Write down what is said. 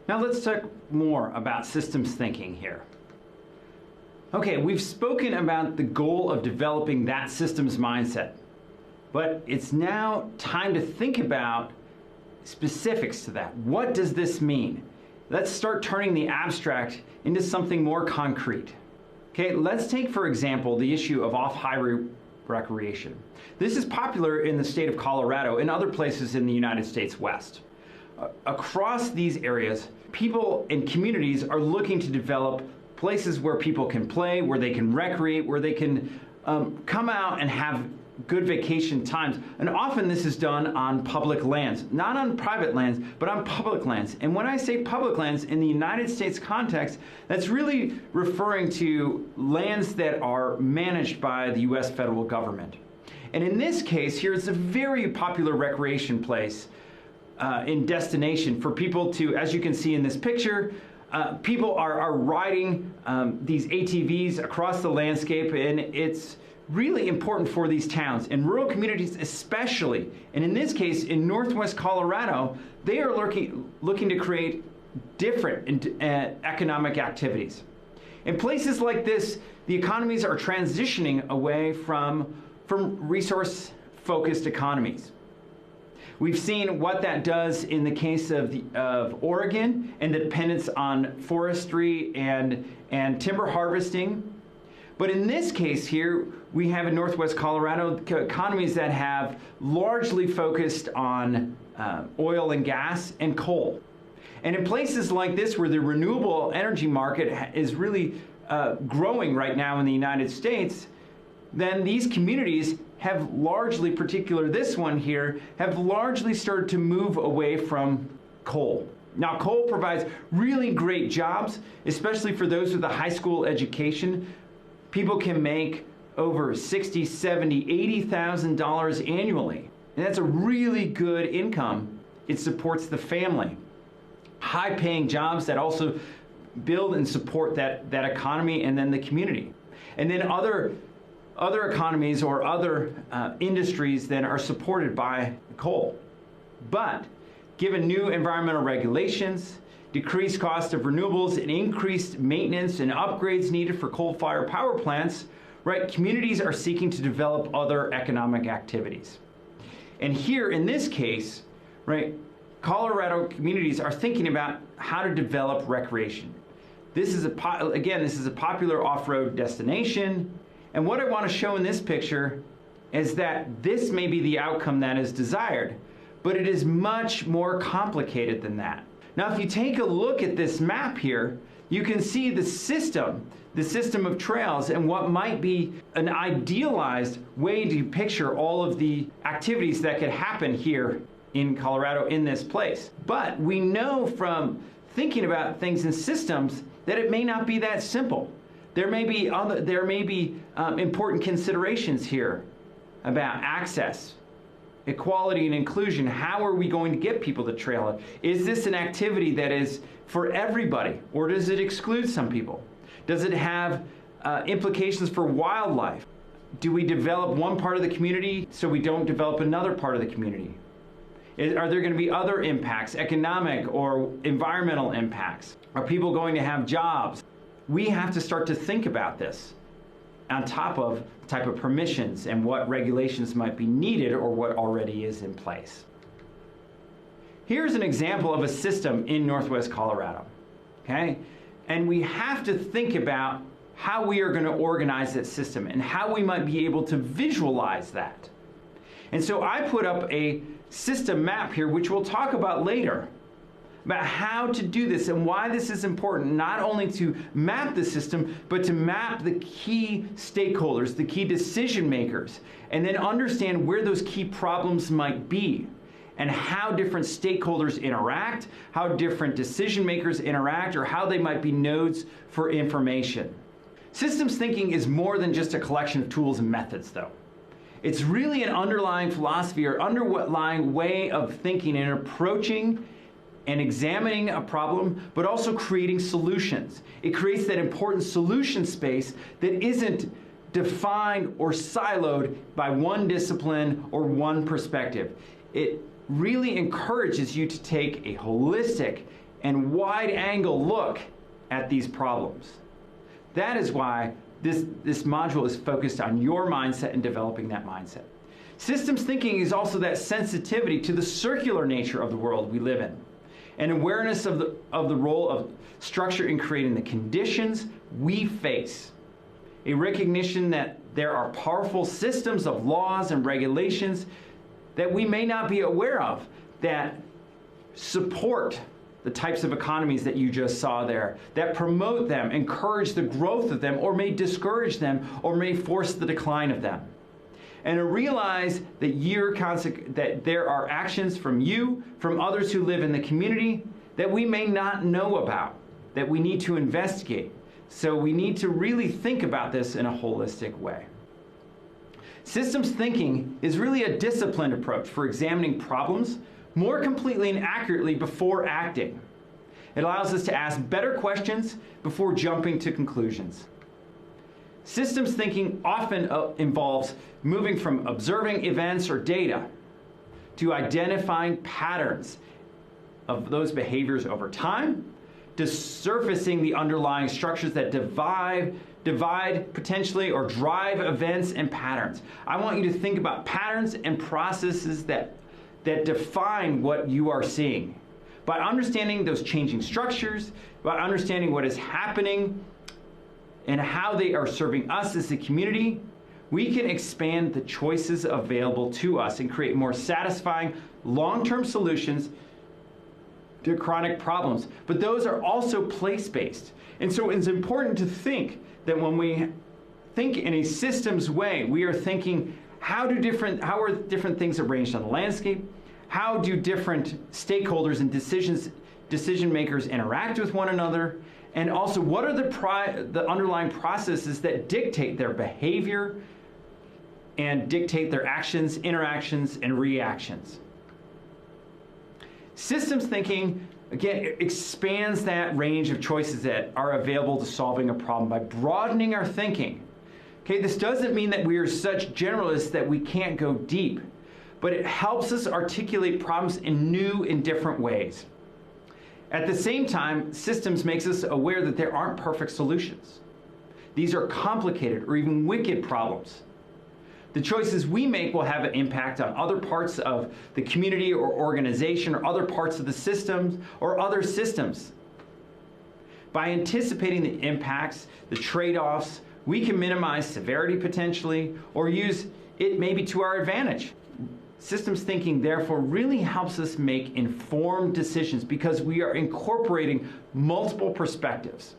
Now let's talk more about systems thinking here. Okay, we've spoken about the goal of developing that systems mindset, but it's now time to think about specifics to that. What does this mean? Let's start turning the abstract into something more concrete. Okay, let's take, for example, the issue of off-highway recreation. This is popular in the state of Colorado and other places in the United States West. Across these areas, people and communities are looking to develop places where people can play, where they can recreate, where they can come out and have good vacation times. And often this is done on public lands, not on private lands, but on public lands. And when I say public lands in the United States context, that's really referring to lands that are managed by the US federal government. And in this case, here's a very popular recreation place in destination for people to, as you can see in this picture, people are riding these ATVs across the landscape, and it's really important for these towns and rural communities especially. And in this case, in Northwest Colorado, they are looking to create different economic activities. In places like this, the economies are transitioning away from resource-focused economies. We've seen what that does in the case of Oregon and the dependence on forestry and timber harvesting. But in this case here, we have in Northwest Colorado economies that have largely focused on oil and gas and coal. And in places like this where the renewable energy market is really growing right now in the United States, then these communities have largely, particularly this one here, have largely started to move away from coal. Now, coal provides really great jobs, especially for those with a high school education. People can make over $60,000, $70,000, $80,000 annually. And that's a really good income. It supports the family. High-paying jobs that also build and support that economy and then the community. And then other economies or other industries then are supported by coal. But given new environmental regulations, decreased cost of renewables, and increased maintenance and upgrades needed for coal-fired power plants, right, communities are seeking to develop other economic activities. And here in this case, right, Colorado communities are thinking about how to develop recreation. This is a popular off-road destination. And what I want to show in this picture is that this may be the outcome that is desired, but it is much more complicated than that. Now, if you take a look at this map here, you can see the system of trails and what might be an idealized way to picture all of the activities that could happen here in Colorado in this place. But we know from thinking about things in systems that it may not be that simple. There may be important considerations here about access, equality and inclusion. How are we going to get people to trail? Is this an activity that is for everybody, or does it exclude some people? Does it have implications for wildlife? Do we develop one part of the community so we don't develop another part of the community? Are there going to be other impacts, economic or environmental impacts? Are people going to have jobs? We have to start to think about this on top of the type of permissions and what regulations might be needed or what already is in place. Here's an example of a system in Northwest Colorado, okay? And we have to think about how we are going to organize that system and how we might be able to visualize that. And so I put up a system map here, which we'll talk about later, about how to do this and why this is important, not only to map the system, but to map the key stakeholders, the key decision makers, and then understand where those key problems might be and how different stakeholders interact, how different decision makers interact, or how they might be nodes for information. Systems thinking is more than just a collection of tools and methods, though. It's really an underlying philosophy or underlying way of thinking and approaching and examining a problem, but also creating solutions. It creates that important solution space that isn't defined or siloed by one discipline or one perspective. It really encourages you to take a holistic and wide-angle look at these problems. That is why this module is focused on your mindset and developing that mindset. Systems thinking is also that sensitivity to the circular nature of the world we live in, an awareness of the role of structure in creating the conditions we face, a recognition that there are powerful systems of laws and regulations that we may not be aware of that support the types of economies that you just saw there, that promote them, encourage the growth of them, or may discourage them, or may force the decline of them. And to realize that there are actions from you, from others who live in the community, that we may not know about, that we need to investigate. So we need to really think about this in a holistic way. Systems thinking is really a disciplined approach for examining problems more completely and accurately before acting. It allows us to ask better questions before jumping to conclusions. Systems thinking often involves moving from observing events or data to identifying patterns of those behaviors over time, to surfacing the underlying structures that divide potentially or drive events and patterns. I want you to think about patterns and processes that define what you are seeing. By understanding those changing structures, by understanding what is happening and how they are serving us as a community, we can expand the choices available to us and create more satisfying long-term solutions to chronic problems. But those are also place-based. And so it's important to think that when we think in a systems way, we are thinking how are different things arranged on the landscape? How do different stakeholders and decision makers interact with one another? And also, what are the underlying processes that dictate their behavior and dictate their actions, interactions, and reactions? Systems thinking, again, expands that range of choices that are available to solving a problem by broadening our thinking. Okay, this doesn't mean that we are such generalists that we can't go deep, but it helps us articulate problems in new and different ways. At the same time, systems makes us aware that there aren't perfect solutions. These are complicated or even wicked problems. The choices we make will have an impact on other parts of the community or organization or other parts of the systems or other systems. By anticipating the impacts, the trade-offs, we can minimize severity potentially or use it maybe to our advantage. Systems thinking, therefore, really helps us make informed decisions because we are incorporating multiple perspectives.